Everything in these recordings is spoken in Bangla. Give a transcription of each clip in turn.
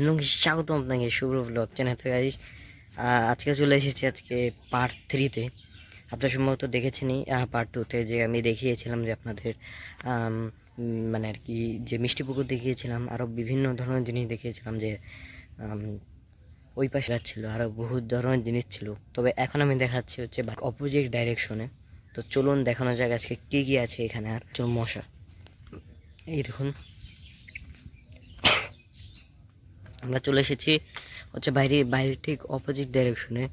হ্যালো, স্বাগতম আপনাকে শুভ্র ব্লগ চ্যানেল থেকে গাইস। আজকে চলে এসেছি আজকে পার্ট 3-তে। আপনারা সম্ভবত দেখেছেনই পার্ট 2-তে যে আমি দেখিয়েছিলাম যে আপনাদের মানে আর কি যে মিষ্টি পুকুর দেখিয়েছিলাম, আরও বিভিন্ন ধরনের জিনিস দেখিয়েছিলাম যে ওই পাশে ছিল, আরও বহু ধরনের জিনিস ছিল। তবে এখন আমি দেখাচ্ছি হচ্ছে অপোজিট ডাইরেকশনে। তো চলুন দেখানো যাক আজকে কী কী আছে এখানে। আর চলুন মশা, এই দেখুন আমরা চলে এসেছি হচ্ছে বাইরে ঠিক অপোজিট ডাইরেকশনে।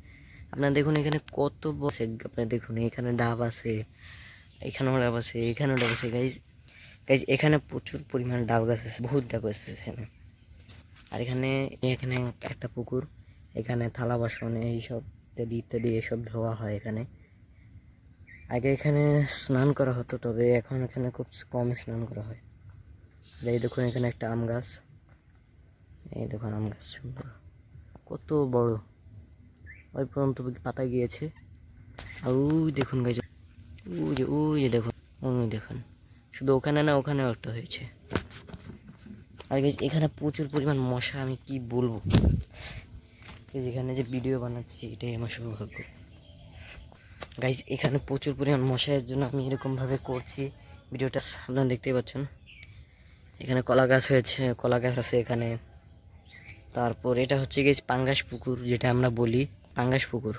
আপনারা দেখুন এখানে কত বসে, আপনারা দেখুন এখানে ডাব আছে, এখানেও ডাব আছে, এখানেও ডাব আছে। গাইজ গাইজ এখানে প্রচুর পরিমাণ ডাব গাছ আছে, বহুত ডাব গাছ আছে এখানে। আর এখানে এখানে একটা পুকুর, এখানে থালা বাসন এইসব ইত্যাদি ইত্যাদি এসব ধোয়া হয় এখানে। আগে এখানে স্নান করা হতো, তবে এখন এখানে খুব কম স্নান করা হয়। এই দেখুন এখানে একটা আম গাছ, এই দেখুন আম গাছ সুন্দর, কত বড়, ওই পর্যন্ত পাতা গিয়েছে। আর ওই দেখুন গাছ, ওই যে দেখুন, ওই দেখুন, শুধু ওখানে না ওখানেও একটা হয়েছে। আর গাইজ এখানে প্রচুর পরিমাণ মশা, আমি কি বলবো। যেখানে যে ভিডিও বানাচ্ছি এটাই আমার সৌভাগ্য। গাইজ এখানে প্রচুর পরিমাণ মশার জন্য আমি এরকমভাবে করছি ভিডিওটা, আপনারা দেখতেই পাচ্ছেন। এখানে কলা গাছ হয়েছে, কলা গাছ আছে এখানে। তারপর এটা হচ্ছে গিয়ে পাঙ্গাস পুকুর, যেটা আমরা বলি পাঙ্গাস পুকুর।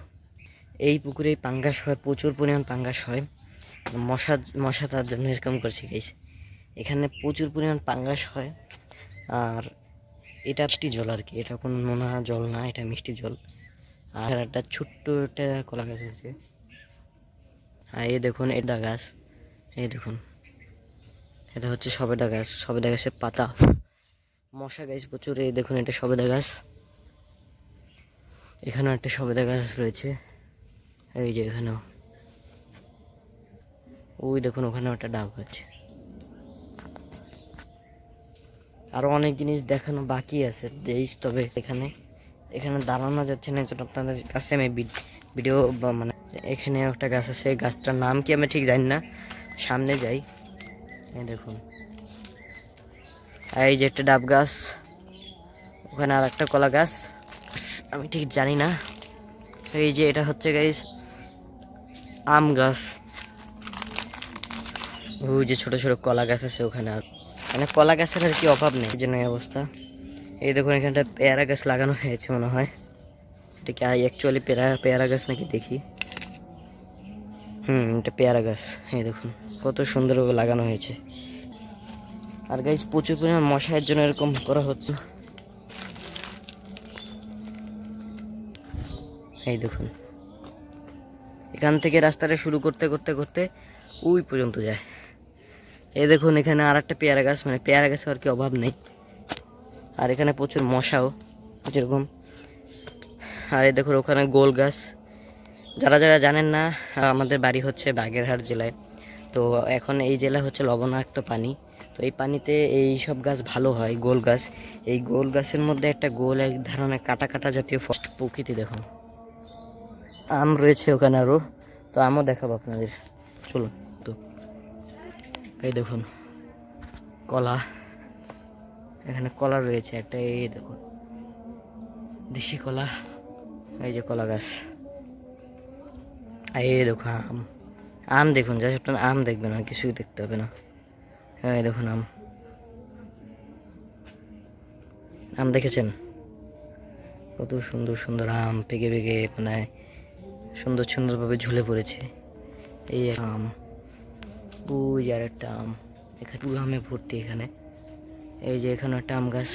এই পুকুরে পাঙ্গাস হয়, প্রচুর পরিমাণ পাঙ্গাস হয়। মশা মশা তার জন্য এরকম করছি গাইস। এখানে প্রচুর পরিমাণ পাঙ্গাস হয়। আর এটা মিষ্টি জল আর কি, এটা কোনো নোনা জল না, এটা মিষ্টি জল। আর একটা ছোট্ট একটা কলা গাছ আছে। আর এই দেখুন এটা গাছ, এই দেখুন এটা হচ্ছে সবেদা গাছ, সবেদা গাছের পাতা। মশা গাছ প্রচুর। এই দেখুন এটা সবেদা গাছ, এখানেও একটা সবেদা গাছ রয়েছে, এই যে এখানেও। ওই দেখুন ওখানেও একটা ডাব গাছ। আরও অনেক জিনিস দেখানো বাকি আছে দেশ, তবে এখানে দাঁড়ানো যাচ্ছে না, এই জন্য আপনাদের কাছে আমি ভিডিও মানে এখানে একটা গাছ আছে, গাছটার নাম কি আমি ঠিক জানি না। সামনে যাই, এই দেখুন এই যে একটা ডাব গাছ, ওখানে আর একটা কলা গাছ, আমি ঠিক জানি না। এই যে এটা হচ্ছে গাইস আম গাছ। ওই যে ছোট ছোট কলা গাছ আছে ওখানে, আর মানে কলা গাছের আর কি অভাব নেই, এই জন্য এই অবস্থা। এই দেখুন এখানটা পেয়ারা গাছ লাগানো হয়েছে মনে হয়, এটা কি অ্যাকচুয়ালি পেয়ারা গাছ নাকি দেখি। এটা পেয়ারা গাছ। এই দেখুন কত সুন্দরভাবে লাগানো হয়েছে। আর গাইস প্রচুর পরিমাণ মশার জন্য এরকম করা হচ্ছে। এই দেখুন এখান থেকে রাস্তাটা শুরু করতে করতে করতে ওই পর্যন্ত যায়। এই দেখুন এখানে আর একটা পেয়ারা গাছ, মানে পেয়ারা গাছে আর কি অভাব নেই। আর এখানে প্রচুর মশাও যেরকম। আর এই দেখুন ওখানে গোল গাছ। যারা যারা জানেন না, আমাদের বাড়ি হচ্ছে বাগেরহাট জেলায়। তো এখন এই জেলা হচ্ছে লবণাক্ত পানি, তো এই পানিতে এই সব গাছ ভালো হয়, গোল গাছ। এই গোল গাছের মধ্যে একটা গোল এক ধরনের কাটা কাটা জাতীয় প্রকৃতি দেখুন। আম রয়েছে ওখানে আরও, তো আমও দেখাবো আপনাদের, চলুন। তো এই দেখুন কলা, এখানে কলা রয়েছে একটা, এই দেখুন দেশি কলা, এই যে কলা গাছ। আর এই দেখুন আম দেখুন, যা আপনার আম দেখবেন আর কিছুই দেখতে হবে না। হ্যাঁ এই দেখুন আম দেখেছেন, কত সুন্দর সুন্দর আম পেকে পেকে মানে সুন্দর সুন্দরভাবে ঝুলে পড়েছে। এই আম, ওই আর একটা আম, এখানে পুরো আমে ভর্তি এখানে। এই যে এখানে একটা আম গাছ।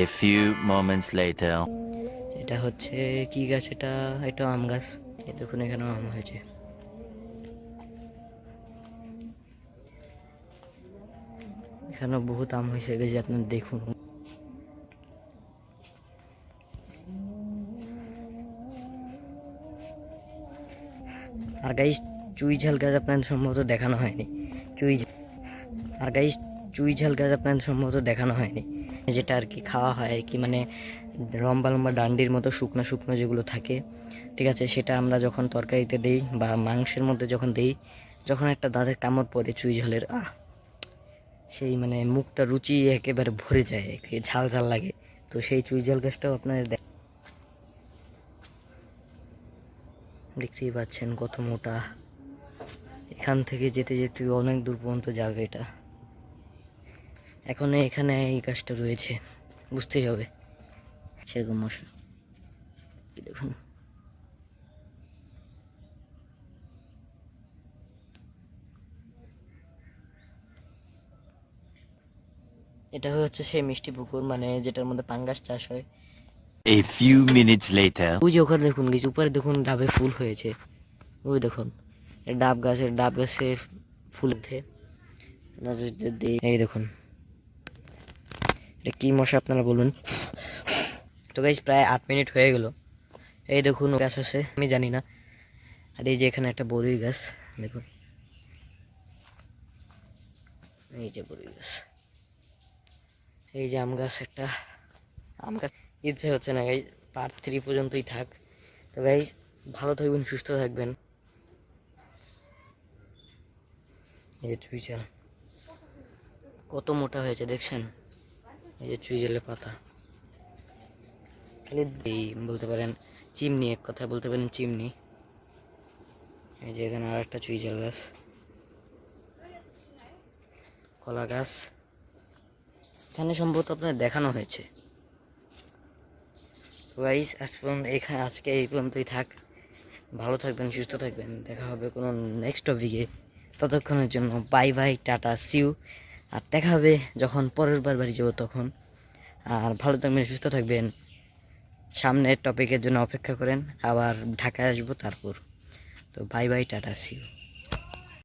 A few moments later. এটা হচ্ছে কি গাছ, এটা আম গাছ। এই দেখুন এখানেও আম হয়েছে। এখানেও বহুত আম হয়েছে গেছে, আপনার দেখুন। আর গাইস চুই ঝাল গাছ আপনাদের সম্ভবত দেখানো হয়নি। আর গাইস চুই ঝাল গাছ আপনাদের সম্ভবত দেখানো হয়নি, যেটা আর কি খাওয়া হয় আর কি, মানে লম্বা লম্বা ডান্ডির মতো শুকনো শুকনো যেগুলো থাকে, ঠিক আছে, সেটা আমরা যখন তরকারিতে দেই বা মাংসের মধ্যে যখন দেই, যখন একটা দাঁতের কামড় পড়ে চুই ঝালের, সেই মানে মুখটা রুচি একেবারে ভরে যায়, ঝাল ঝাল লাগে, তো সেই চুইঝাল গাছটাও আপনাদের দেখতেই পাচ্ছেন কত মোটা। এখান থেকে যেতে যেতে অনেক দূর পর্যন্ত যাবে এটা। এখন এখানে এই গাছটা রয়েছে, বুঝতেই হবে সেরকম মশা। এই দেখুন, এটা হচ্ছে সেই মিষ্টি পুকুর, মানে যেটার মধ্যে পাঙ্গাস চাষ হয়। A few minutes later. ওই যে ওখানে দেখুন, কিছু উপরে দেখুন ডাবে ফুল হয়েছে। ওই দেখুন ডাব গাছের ফুল উঠে। এই দেখুন, এটা কি মশা আপনারা বলুন। তো গাইস প্রায় 8 মিনিট হয়ে গেল। এই দেখুন গাছ আছে, আমি জানি না। আর এই যে এখানে একটা বড়ই গাছ দেখুন, এই যে বড়ই গাছ। এই যে আম গাছ একটা, আম গাছ ইচ্ছে হচ্ছে না গাইস, পার্ট 3 পর্যন্তই থাক। তো গাইস ভালো থাকবেন, সুস্থ থাকবেন। এই যে চুইঝাল কত মোটা হয়েছে দেখছেন, এই যে চুইঝালের পাতা। খালি এই বলতে পারেন চিমনি, এক কথা বলতে পারেন চিমনি। এই যে এখানে আর একটা চুইঝাল গাছ, কলা গাছ। এখানে সম্ভবত আপনার দেখানো হয়েছে। তো গাইস আজকে এই পর্যন্তই থাক। ভালো থাকবেন, সুস্থ থাকবেন, দেখা হবে কোনো নেক্সট টপিকে। ততক্ষণের জন্য বাই বাই, টাটা, সিউ। আর দেখা হবে যখন পরের বার বাড়ি যাবো তখন। আর ভালো থাকবেন, সুস্থ থাকবেন। সামনের টপিকের জন্য অপেক্ষা করেন, আবার ঢাকায় আসবো তারপর। তো বাই বাই, টাটা, সিউ।